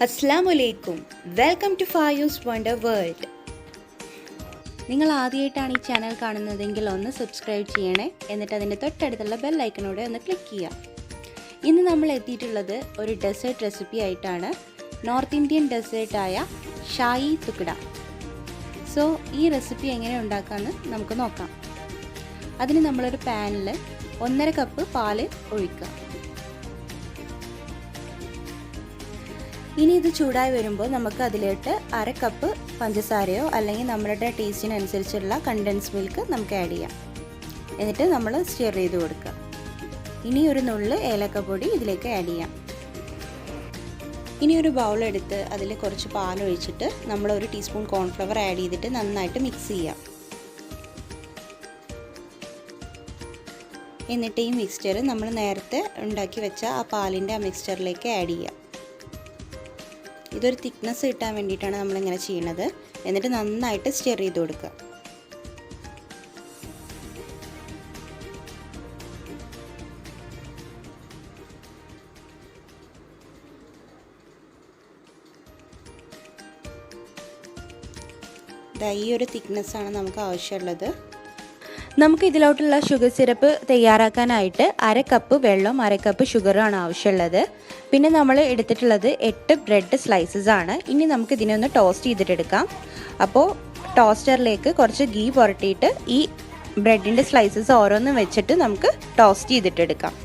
Assalamualaikum. Welcome to Faayu'z Wonder World. നിങ്ങൾ ആദ്യമായിട്ടാണ് ഈ ചാനൽ കാണുന്നതെങ്കിൽ ഒന്ന് സബ്സ്ക്രൈബ് ചെയ്യണേ, എന്നിട്ട് അതിൻ്റെ തൊട്ടടുത്തുള്ള ബെൽ ഐക്കണോടെ ഒന്ന് ക്ലിക്ക് ചെയ്യുക. ഇന്ന് നമ്മൾ എത്തിയിട്ടുള്ളത് ഒരു ഡെസേർട്ട് റെസിപ്പി ആയിട്ടാണ്. നോർത്ത് ഇന്ത്യൻ ഡെസേർട്ടായ ഷാഹി തുക്ഡ. സോ ഈ റെസിപ്പി എങ്ങനെ ഉണ്ടാക്കാമെന്ന് നമുക്ക് നോക്കാം. അതിന് നമ്മളൊരു പാനിൽ 1.5 കപ്പ് പാല് ഒഴിക്കുക. ഇനി ഇത് ചൂടായി വരുമ്പോൾ നമുക്ക് അതിലോട്ട് 1/2 കപ്പ് പഞ്ചസാരയോ അല്ലെങ്കിൽ നമ്മളുടെ ടേസ്റ്റിനനുസരിച്ചുള്ള കണ്ടൻസ് മിൽക്ക് നമുക്ക് ആഡ് ചെയ്യാം. എന്നിട്ട് നമ്മൾ സ്റ്റിർ ചെയ്ത് കൊടുക്കുക. ഇനി ഒരു നുള്ള് ഏലക്കപ്പൊടി ഇതിലേക്ക് ആഡ് ചെയ്യാം. ഇനി ഒരു ബൗൾ എടുത്ത് അതിൽ കുറച്ച് പാൽ ഒഴിച്ചിട്ട് നമ്മൾ 1 ടീസ്പൂൺ കോൺഫ്ലവർ ആഡ് ചെയ്തിട്ട് നന്നായിട്ട് മിക്സ് ചെയ്യാം. എന്നിട്ട് ഈ മിക്സ്ചർ നമ്മൾ നേരത്തെ ഉണ്ടാക്കി വെച്ച ആ പാലിൻ്റെ ആ മിക്സ്ചറിലേക്ക് ആഡ് ചെയ്യാം. ഇതൊരു തിക്നെസ് കിട്ടാൻ വേണ്ടിയിട്ടാണ് നമ്മളിങ്ങനെ ചെയ്യുന്നത്. എന്നിട്ട് നന്നായിട്ട് സ്റ്റിർ ചെയ്ത് കൊടുക്കുക. ഈ ഒരു തിക്നെസ്സാണ് നമുക്ക് ആവശ്യമുള്ളത്. നമുക്ക് ഇതിലോട്ടുള്ള ഷുഗർ സിറപ്പ് തയ്യാറാക്കാനായിട്ട് 1/2 കപ്പ് വെള്ളം 1/2 കപ്പ് ഷുഗറാണ് ആവശ്യമുള്ളത്. പിന്നെ നമ്മൾ എടുത്തിട്ടുള്ളത് 8 ബ്രെഡ് സ്ലൈസസ് ആണ്. ഇനി നമുക്ക് ഇതിനെ ഒന്ന് ടോസ്റ്റ് ചെയ്തിട്ടെടുക്കാം. അപ്പോൾ ടോസ്റ്ററിലേക്ക് കുറച്ച് ഗീ പുരട്ടിയിട്ട് ഈ ബ്രെഡിൻ്റെ സ്ലൈസസ് ഓരോന്നും വെച്ചിട്ട് നമുക്ക് ടോസ്റ്റ് ചെയ്തിട്ടെടുക്കാം.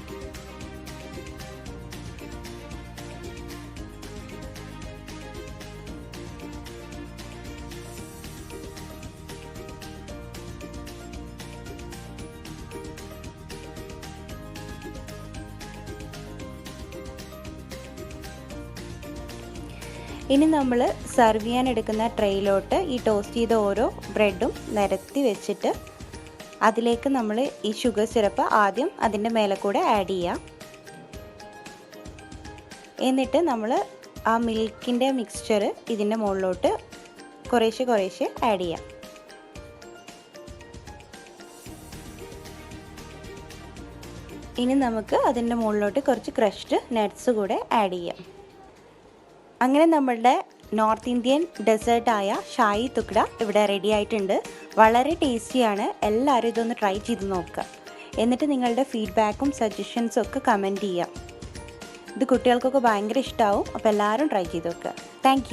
ഇനി നമ്മൾ സെർവ് ചെയ്യാൻ എടുക്കുന്ന ട്രേയിലോട്ട് ഈ ടോസ്റ്റ് ചെയ്ത ഓരോ ബ്രെഡും നിരത്തി വെച്ചിട്ട് അതിലേക്ക് നമ്മൾ ഈ ഷുഗർ സിറപ്പ് ആദ്യം അതിൻ്റെ മേലെ കൂടെ ആഡ് ചെയ്യാം. എന്നിട്ട് നമ്മൾ ആ മിൽക്കിൻ്റെ മിക്സ്ചർ ഇതിൻ്റെ മുകളിലോട്ട് കുറേശ്ശെ കുറേശ്ശെ ആഡ് ചെയ്യാം. ഇനി നമുക്ക് അതിൻ്റെ മുകളിലോട്ട് കുറച്ച് ക്രഷ്ഡ് നട്ട്സ് കൂടെ ആഡ് ചെയ്യാം. അങ്ങനെ നമ്മളുടെ നോർത്ത് ഇന്ത്യൻ ഡെസേർട്ടായ ഷാഹി തുക്ഡ ഇവിടെ റെഡി ആയിട്ടുണ്ട്. വളരെ ടേസ്റ്റിയാണ്. എല്ലാവരും ഇതൊന്ന് ട്രൈ ചെയ്ത് നോക്കുക. എന്നിട്ട് നിങ്ങളുടെ ഫീഡ്ബാക്കും സജഷൻസും ഒക്കെ കമൻറ്റ് ചെയ്യാം. ഇത് കുട്ടികൾക്കൊക്കെ ഭയങ്കര ഇഷ്ടമാവും. അപ്പോൾ എല്ലാവരും ട്രൈ ചെയ്ത് നോക്കുക. താങ്ക്